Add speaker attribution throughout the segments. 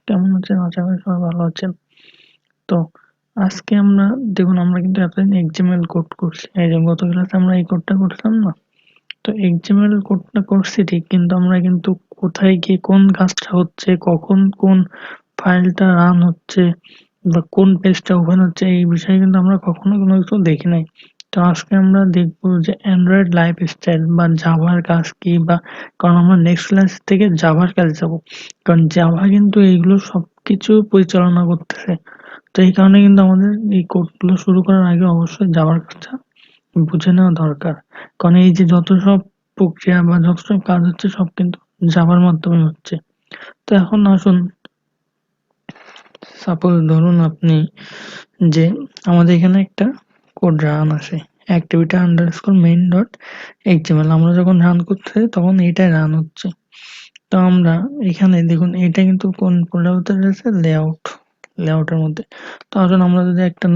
Speaker 1: কেমন আছেন? আশা করি সবাই ভালো আছেন। তো আজকে আমরা দেখুন আমরা কিন্তু এতদিন XML কোড করছি। এই যে গত ক্লাসে আমরা এই কোডটা করছিলাম না? তো XML কোডটা করছি ঠিক কিন্তু আমরা কিন্তু কোথায় গিয়ে কোন কাজটা হচ্ছে, কখন কোন ফাইলটা রান হচ্ছে বা কোন পেজটা ওপেন হচ্ছে এই বিষয়ে কিন্তু আমরা কখনো কোনো কিছু দেখি নাই। তো আজকে আমরা দেখবো যে অ্যান্ড্রয়েড লাইফস্টাইল বা জাভার কাজ কি বা কারণ আমরা নেক্সট ক্লাস থেকে জাভার কাজে যাবো। কারণ জাভা কিন্তু এইগুলো সবকিছু পরিচালনা করতেছে। তো এই কারণে কিন্তু আমাদের এই কোডগুলো শুরু করার আগে অবশ্যই জাভার কাজটা বুঝে নেওয়া দরকার। কারণ এই যে যত সব প্রক্রিয়া বা যত সব কাজ হচ্ছে সব কিন্তু জাভার মাধ্যমে হচ্ছে। তো এখন আসুন সাপোজ ধরুন আপনি যে আমাদের এখানে একটা কোড রান আছে activity underscore main dot xml আমরা যখন রান করতে তখন এটাই রান হচ্ছে। তো আমরা এখানে দেখুন এটা কিন্তু কোন ফোল্ডার ভিতরে রয়েছে লেআউটের মধ্যে। তো আসুন আমরা যদি একটা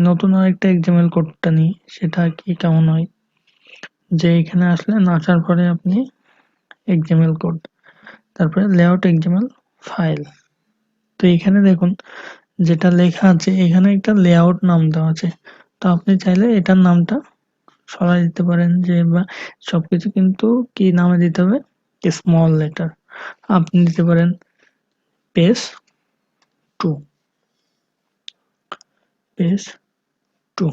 Speaker 1: নতুন আর একটা XML কোডটা নিই সেটা কি কেমন হয় যে এখানে আসলেন আসার পরে আপনি XML কোড তারপরে লেআউট XML ফাইল। তো এখানে দেখুন যেটা লেখা আছে এখানে একটা লেআউট নাম দেওয়া আছে। তো আপনি চাইলে এটার নামটা সরাই দিতে পারেন যে বা সবকিছু কিন্তু কি নামে দিতে হবে স্মল লেটার। আপনি দিতে পারেন পেজ টু পেজ টু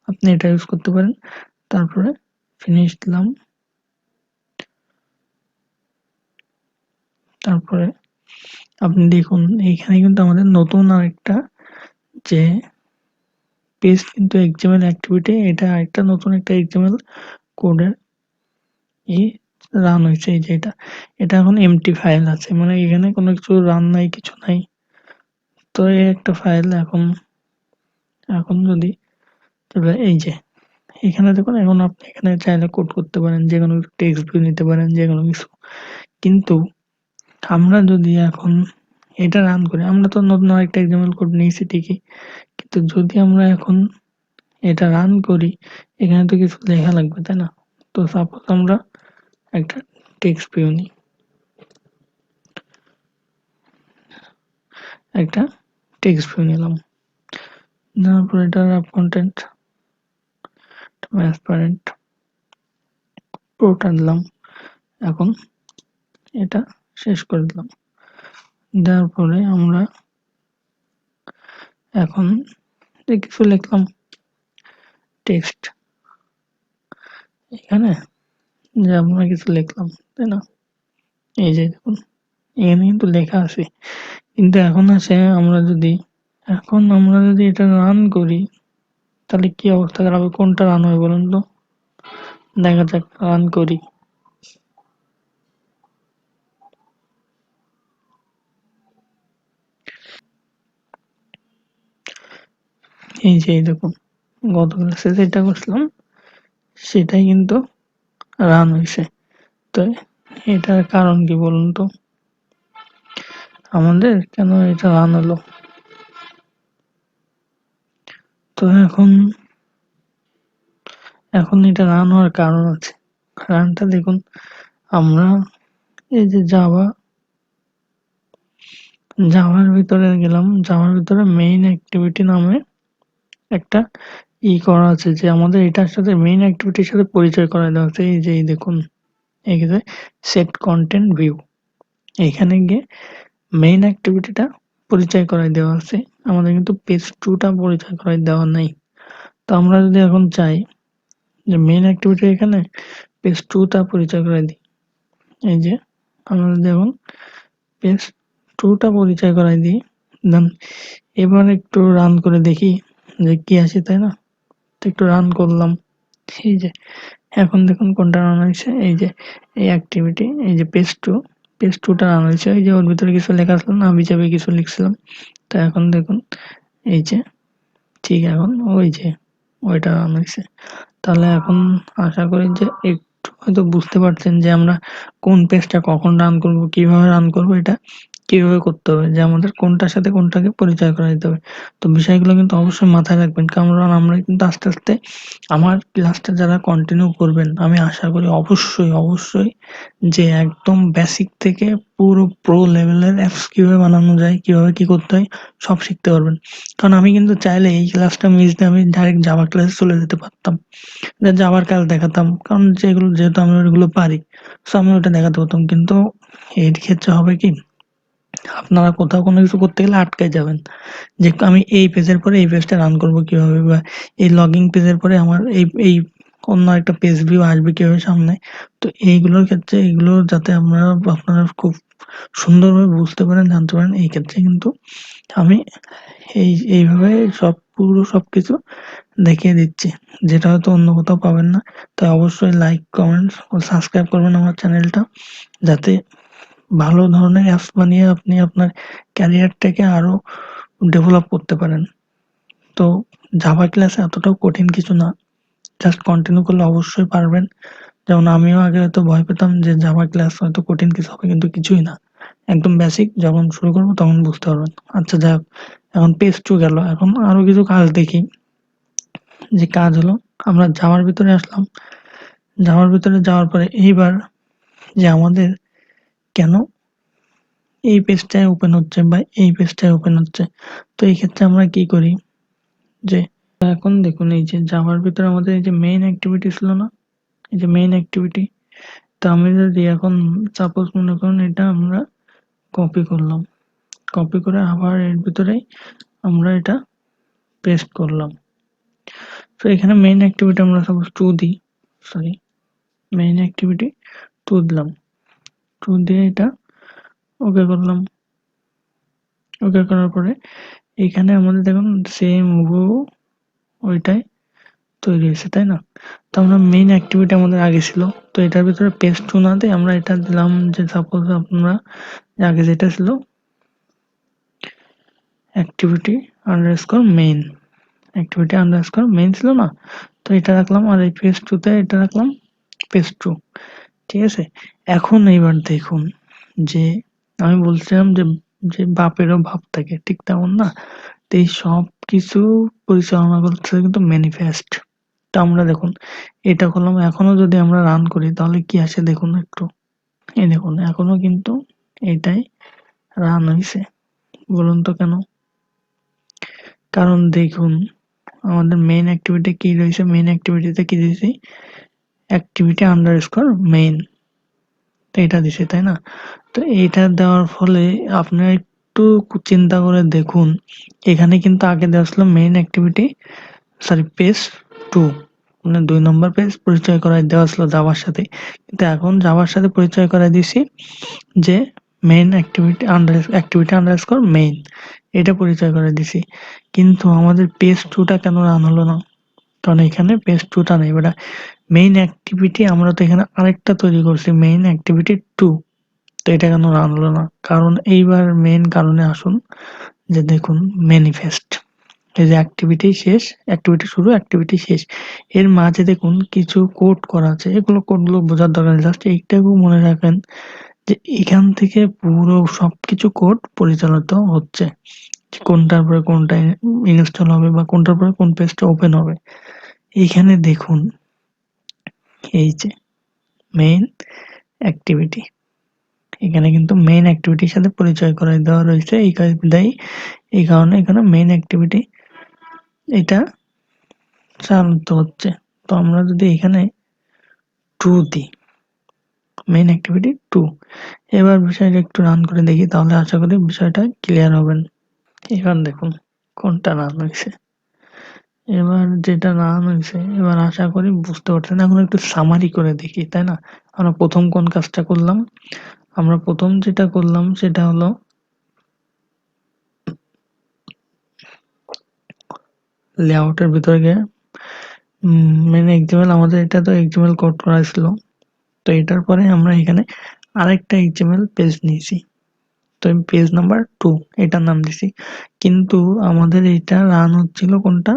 Speaker 1: আপনি এটা ইউজ করতে পারেন। তারপরে ফিনিশ দিলাম। তারপরে আপনি দেখুন এইখানে কিন্তু আমাদের নতুন আরেকটা যে পেজ কিন্তু XML অ্যাক্টিভিটি এটা আরেকটা নতুন একটা XML কোডের ই রান হয়েছে এই যে এটা এখন এমটি ফাইল আছে মানে এখানে কোনো কিছু রান নাই কিছু নাই। তো এই একটা ফাইল এখন এখন যদি তাহলে এই যে এখানে দেখুন এখন আপনি এখানে চাইলে কোড করতে পারেন যে কোনো টেক্সট ভিউ নিতে পারেন যে কোনো কিছু। কিন্তু আমরা যদি এখন এটা রান করি আমরা তো নতুন আরেকটা এক্সাম্পল কোড নিয়েছি ঠিকই কিন্তু যদি আমরা এখন এটা রান করি এখানে তো কিছু লেখা লাগবে তাই না? তো সাপোজ আমরা একটা টেক্সট ভিউ নিই একটা টেক্সট ভিউ নিলাম তারপর এটা র্যাপ কন্টেন্ট ট্রান্সপারেন্ট পুরোটা দিলাম। এখন এটা শেষ করে দিলাম দেওয়ার পরে আমরা এখন কিছু লিখলাম টেক্সট এখানে যে আমরা কিছু লিখলাম তাই না? এই যে দেখুন এখানে কিন্তু লেখা আছে কিন্তু এখন আমরা যদি এটা রান করি তাহলে কি অবস্থা দাঁড়াবে কোনটা রান হবে বলুন তো? দেখা যাক রান করি। এই যে দেখুন গত ক্লাসে যেটা করছিলাম সেটাই কিন্তু রান হয়েছে। তো এটার কারণ কি বলুন তো? আমাদের কেন এটা রান হলো? তো এখন এটা রান হওয়ার কারণ আছে। কারণটা দেখুন আমরা এই যে জাভার ভিতরে গেলাম জাভার ভিতরে মেইন অ্যাক্টিভিটি নামে একটা করা আছে যে আমাদের এটার সাথে মেইন অ্যাক্টিভিটির সাথে পরিচয় করায় দেওয়া আছে। এই যে দেখুন এখানে সেট কন্টেন্ট ভিউ এখানে গিয়ে মেইন অ্যাক্টিভিটিটা পরিচয় করায় দেওয়া আছে। আমাদের কিন্তু পেজ টুটা পরিচয় করায় দেওয়া নাই। তো আমরা যদি এখন চাই যে মেইন অ্যাক্টিভিটি এখানে পেজ টুটা পরিচয় করায় দিই এই যে আমরা যদি এখন পেজ টুটা পরিচয় করাই দিই দেন এবার একটু রান করে দেখি যে কি আসে তাই না? তো একটু রান করলাম এই যে এখন দেখুন কোনটা রান হয়েছে এই যে এই অ্যাক্টিভিটি এই যে পেজ টুটা রান হয়েছে এই যে ওর ভিতরে কিছু লেখা আসলো না আমি যাবে কিছু লিখছিলাম। তো এখন দেখুন এই যে ঠিক এখন ওই যে ওইটা রান হয়েছে। তাহলে এখন আশা করি যে একটু হয়তো বুঝতে পারছেন যে আমরা কোন পেজটা কখন রান করব কিভাবে রান করব এটা কিভাবে করতে হবে, যে আমাদের কোনটার সাথে কোনটাকে পরিচয় করাই দিতে হবে। তো বিষয়গুলো কিন্তু অবশ্যই মাথায় রাখবেন, কারণ আমরা কিন্তু আস্তে আস্তে আমার ক্লাসটা যারা কন্টিনিউ করবেন আমি আশা করি অবশ্যই যে একদম বেসিক থেকে পুরো প্রো লেভেলের অ্যাপস কিভাবে বানানো যায়, কিভাবে কি করতে হয় সব শিখতে পারবেন। কারণ আমি কিন্তু চাইলে এই ক্লাসটা মিস দিয়ে আমি ডাইরেক্ট জাভা ক্লাসে চলে যেতে পারতাম, যে জাভার কাজ দেখাতাম, কারণ যেহেতু আমি ওইগুলো পারি, সো আমি ওটা দেখাতে পারতাম। কিন্তু এর ক্ষেত্রে হবে কি, আপনারা কোথাও কোনো কিছু করতে গেলে আটকায় যাবেন, যে আমি এই পেজের পরে এই পেজটা রান করব কিভাবে, বা এই লগইন পেজের পরে আমার এই অন্য একটা পেজ ভিউ আসবে কিভাবে সামনে। তো এইগুলোর ক্ষেত্রে এগুলো যাতে আপনারা খুব সুন্দরভাবে বুঝতে পারেন, জানতে পারেন, এই ক্ষেত্রে কিন্তু আমি এইভাবে পুরো সবকিছু দেখিয়ে দিচ্ছি, যেটা হয়তো অন্য কোথাও পাবেন না। তাই অবশ্যই লাইক, কমেন্টস ও সাবস্ক্রাইব করবেন আমার চ্যানেলটা, যাতে ভালো ধরনের অ্যাপস বানিয়ে আপনি আপনার ক্যারিয়ারটাকে আরো ডেভেলপ করতে পারেন। তো জাভা ক্লাস এতটাও কঠিন কিছু না, জাস্ট কন্টিনিউ করলে অবশ্যই পারবেন। যেমন আমিও আগে হয়তো ভয় পেতাম যে জাভা ক্লাস হয়তো কঠিন কিছু হবে, কিন্তু কিছুই না, একদম বেসিক যখন শুরু করবো তখন বুঝতে পারবেন। আচ্ছা যাই হোক, এখন পেজ 2 গেল, এখন আরো কিছু কাজ দেখি। যে কাজ হলো, আমরা জাভার ভিতরে আসলাম, জাভার ভিতরে যাওয়ার পরে এইবার যে আমাদের কেন এই পেজটায় ওপেন হচ্ছে বা এই পেজটায় ওপেন হচ্ছে, তো এই ক্ষেত্রে আমরা কি করি, যে এখন দেখুন এই যে জাভার ভিতরে আমাদের এই যে মেইন অ্যাক্টিভিটি ছিল না, এই যে মেইন অ্যাক্টিভিটি, তো আমি যদি এখন সাপোজ মনে করুন এটা আমরা কপি করলাম, কপি করে আবার এর ভিতরে আমরা এটা পেস্ট করলাম। তো এখানে মেইন অ্যাক্টিভিটি আমরা সাপোজ 2 দিই, সরি, মেইন অ্যাক্টিভিটি 2 দিলাম, 2 দিয়ে এটা ওকে করলাম। ওকে করার পরে এখানে আমাদের দেখুন সেম হুবহু ওইটাই তৈরি হয়েছে, তাই না? তো আমরা মেইন অ্যাক্টিভিটি আমাদের আগে ছিল, তো এটার ভিতরে পেস্ট টু না দিয়ে আমরা এটা দিলাম, যে সাপোজ আপনারা আগে যেটা ছিল activity underscore main, activity underscore main ছিল না, তো এটা রাখলাম, আর এই পেজ টুতে এটা রাখলাম পেজ টু। ঠিক আছে, এখন এইবার দেখুন যে আমি বলছিলাম যে যে বাপেরও ভাব থাকে, ঠিক তেমন না? তো এই সব কিছু পরিচালনা করছে কিন্তু ম্যানিফেস্ট। তো আমরা দেখুন এটা করলাম, এখনো যদি আমরা রান করি তাহলে কি আসে দেখুন একটু, এই দেখুন এখনো কিন্তু এটাই রান হয়েছে। বলুন তো কেন? কারণ দেখুন আমাদের মেইন অ্যাক্টিভিটি কি রয়েছে, মেইন অ্যাক্টিভিটিতে কি দিয়েছি, অ্যাক্টিভিটি আন্ডারস্কোর মেইন, তো এটা দিছে, তাই না? তো এইটা দেওয়ার ফলে আপনারা একটু চিন্তা করে দেখুন, এখানে কিন্তু আগে দেওয়া ছিল মেইন অ্যাক্টিভিটি, সরি পেজ 2, মানে 2 নম্বর পেজ পরিচয় করায় দেওয়া ছিল জাভার সাথে, কিন্তু এখন জাভার সাথে পরিচয় করায় দিছি যে মেইন অ্যাক্টিভিটি আন্ডারস্কোর মেইন, এটা পরিচয় করে দিছি। কিন্তু আমাদের পেজ 2 টা কেন রান হলো না? কারণ এখানে পেজ 2 টা নেই, বেটা মেইন অ্যাক্টিভিটি আমরা তো এখানে আরেকটা তৈরি করছি মেইন অ্যাক্টিভিটি 2, তো এটা কেন রান হলো না? কারণ এইবার মেইন কারণে আসুন, যে দেখুন ম্যানিফেস্ট, এই যে অ্যাক্টিভিটি শেষ, অ্যাক্টিভিটি শুরু, অ্যাক্টিভিটি শেষ, এর মাঝে দেখুন কিছু কোড করা আছে, এগুলো কোডগুলো বোঝার দরকার নেই, জাস্ট এইটাকু মনে রাখেন যে এখান থেকে পুরো সবকিছু কোড পরিচালিত হচ্ছে, কোনটার পরে কোনটা ইনস্টল হবে বা কোনটার পরে কোন পেজটা ওপেন হবে। এইখানে দেখুন এই যে মেইন অ্যাক্টিভিটি, এখানে কিন্তু মেইন অ্যাক্টিভিটির সাথে পরিচয় করাই দেওয়া রয়েছে, এই কারণে এখানে মেইন অ্যাক্টিভিটি এটা চালাতে হচ্ছে। তো আমরা যদি এখানে 2 দিই, মেইন অ্যাক্টিভিটি 2, এবার বিষয়টা একটু রান করে দেখি, তাহলে আশা করি বিষয়টা ক্লিয়ার হবেন। এবার দেখুন কোনটা রান হয়েছে, এবার যেটা রান হয়েছে এবার আশা করি বুঝতে পারছেন। এখন একটু সামারি করে দেখি, তাই না? আমরা প্রথম কোন কাজটা করলাম, আমরা প্রথম যেটা করলাম সেটা হলো লেআউটের ভিতরে গিয়ে মেন এক্সএমএল, আমাদের এটা তো এক্সএমএল কোড করা ছিল, তো এটার পরে আমরা এখানে আরেকটা এক্সএমএল পেজ নিয়েছি, তো পেজ নাম্বার 2 এটার নাম দিছি। কিন্তু আমাদের এটা রান হচ্ছিল কোনটা,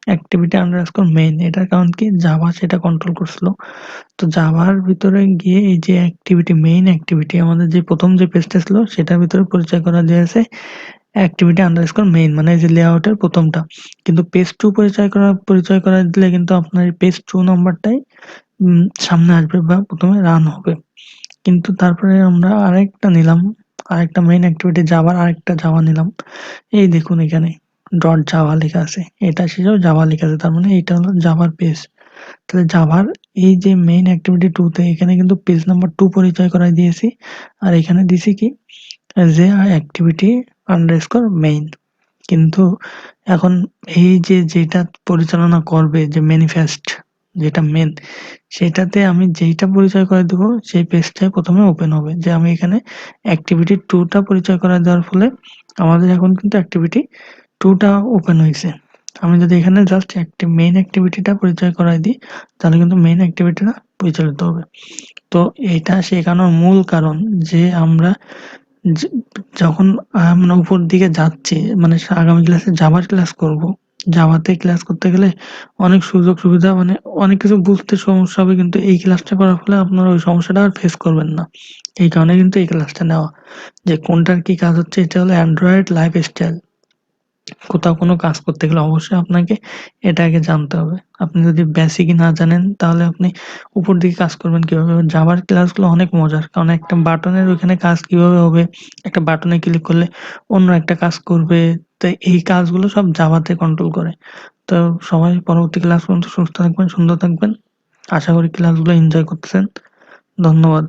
Speaker 1: অ্যাক্টিভিটি আন্ডারস্কোর মেইন, এটার কারণ কি জাভা সেটা কন্ট্রোল করছিল। তো জাভার ভিতরে গিয়ে এই যে অ্যাক্টিভিটি মেইন অ্যাক্টিভিটি আমাদের যে প্রথম যে পেজটা ছিল সেটার ভিতরে পরিচয় করা দিয়েছে অ্যাক্টিভিটি আন্ডারস্কোর মেইন, মানে এই যে লেআউটের প্রথমটা। কিন্তু পেজ টু পরিচয় করা দিলে কিন্তু আপনার এই পেজ টু নাম্বারটাই সামনে আসবে বা প্রথমে রান হবে। কিন্তু তারপরে আমরা আরেকটা নিলাম, আরেকটা মেইন অ্যাক্টিভিটি জাভার আরেকটা জাভা নিলাম। এই দেখুন এখানে ডট জাভা লেখা আছে, এটা শেষেও জাভা লেখা আছে, তার মানে এটা হলো জাভার পেজ। তাহলে জাভার এই যে মেইন অ্যাক্টিভিটি টু তে এখানে কিন্তু পেজ নাম্বার টু পরিচয় করাই দিয়েছি, আর এখানে দিছি কি যে অ্যাক্টিভিটি আন্ডারস্কোর মেইন। কিন্তু এখন এই যে যেটা পরিচালনা করবে যে ম্যানিফেস্ট যেটা মেন, সেটাতে আমি যেইটা পরিচয় করে দেবো সেই পেজটাই প্রথমে ওপেন হবে। যে আমি এখানে অ্যাক্টিভিটি টুটা পরিচয় করে দেওয়ার ফলে আমাদের এখন কিন্তু অ্যাক্টিভিটি টুটা ওপেন হয়েছে। আমি যদি এখানে জাস্ট মেইন অ্যাক্টিভিটিটা পরিচয় করাই দিই তাহলে কিন্তু মেইন অ্যাক্টিভিটিটা পরিচালিত হবে। তো এটা শেখানোর মূল কারণ যে আমরা য যখন আমরা উপর দিকে যাচ্ছি, মানে আগামী ক্লাসে জাভার ক্লাস করব। জাভাতে ক্লাস করতে গেলে অনেক সুযোগ সুবিধা, মানে অনেক কিছু বুঝতে সমস্যা হবে, কিন্তু এই ক্লাসটা করার ফলে আপনারা ওই সমস্যাটা আর ফেস করবেন না। এই কারণে কিন্তু এই ক্লাসটা নেওয়া, যে কোনটার কি কাজ হচ্ছে। এটা হলো অ্যান্ড্রয়েড লাইফস্টাইল। কোথাও কোনো কাজ করতে গেলে অবশ্যই আপনাকে এটা আগে জানতে হবে। আপনি যদি বেসিকই না জানেন তাহলে আপনি উপর দিকে কাজ করবেন কিভাবে? জাভার ক্লাসগুলো অনেক মজার। কারণ একটা বাটনের ওইখানে কাজ কিভাবে হবে, একটা বাটনে ক্লিক করলে অন্য একটা কাজ করবে। তো এই কাজগুলো সব জাভাতে কন্ট্রোল করে। তো সবাই পরবর্তী ক্লাস পর্যন্ত সুস্থ থাকবেন, সুন্দর থাকবেন। আশা করি ক্লাসগুলো এনজয় করতেছেন। ধন্যবাদ।